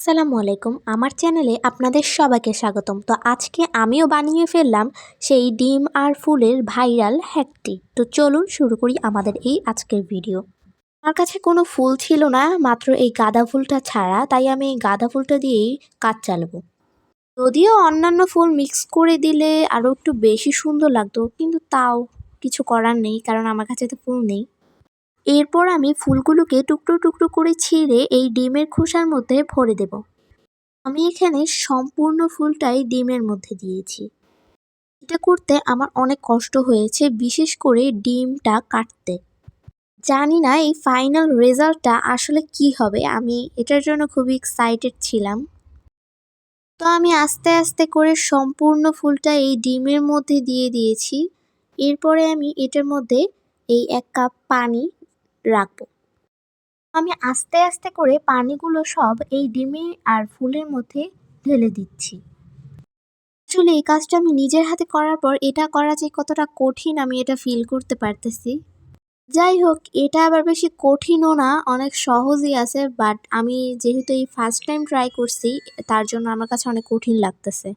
আসসালামু আলাইকুম, আমার চ্যানেলে আপনাদের সবাইকে স্বাগতম। তো আজকে আমিও বানিয়ে ফেললাম সেই ডিম আর ফুলের ভাইরাল হ্যাকটি। তো চলুন শুরু করি আমাদের এই আজকের ভিডিও। আমার কাছে কোনো ফুল ছিল না, মাত্র এই গাঁদা ফুলটা ছাড়া, তাই আমি এই গাঁদা ফুলটা দিয়েই কাজ চালাবো। যদিও অন্যান্য ফুল মিক্স করে দিলে আরও একটু বেশি সুন্দর লাগতো, কিন্তু তাও কিছু করার নেই, কারণ আমার কাছে তো ফুল নেই। এরপর আমি ফুলগুলোকে টুকরো টুকরো করে ছিঁড়ে এই ডিমের খোসার মধ্যে ভরে দেব। আমি এখানে সম্পূর্ণ ফুলটাই ডিমের মধ্যে দিয়েছি। এটা করতে আমার অনেক কষ্ট হয়েছে, বিশেষ করে ডিমটা কাটতে। জানি না এই ফাইনাল রেজাল্টটা আসলে কি হবে, আমি এটার জন্য খুবই এক্সাইটেড ছিলাম। তো আমি আস্তে আস্তে করে সম্পূর্ণ ফুলটা এই ডিমের মধ্যে দিয়ে দিয়েছি। এরপরে আমি এটার মধ্যে এই 1 কাপ পানি রাখবো। আমি আস্তে আস্তে করে পানিগুলো সব এই ডিমে আর ফুলের মধ্যে ঢেলে দিচ্ছি। আসলে এই কাজটা আমি নিজের হাতে করার পর এটা করা যে কতটা কঠিন আমি এটা ফিল করতে পারতেছি। যাই হোক, এটা আবার বেশি কঠিনও না, অনেক সহজই আছে, বাট আমি যেহেতু এই ফার্স্ট টাইম ট্রাই করছি, তার জন্য আমার কাছে অনেক কঠিন লাগতেছে।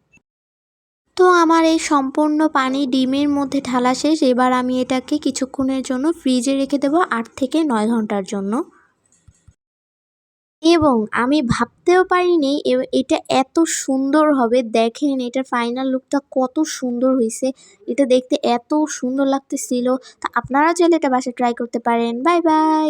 তো আমার এই সম্পূর্ণ পানি ডিমের মধ্যে ঢালা শেষ। এবার আমি এটাকে কিছুক্ষণের জন্য ফ্রিজে রেখে দেবো 8 থেকে 9 ঘন্টার জন্য। এবং আমি ভাবতেও পারিনি এটা এত সুন্দর হবে। দেখেন এটার ফাইনাল লুকটা কত সুন্দর হইছে। এটা দেখতে এত সুন্দর লাগতেছিল। তা আপনারা চাইলে এটা বাসায় ট্রাই করতে পারেন। Bye bye.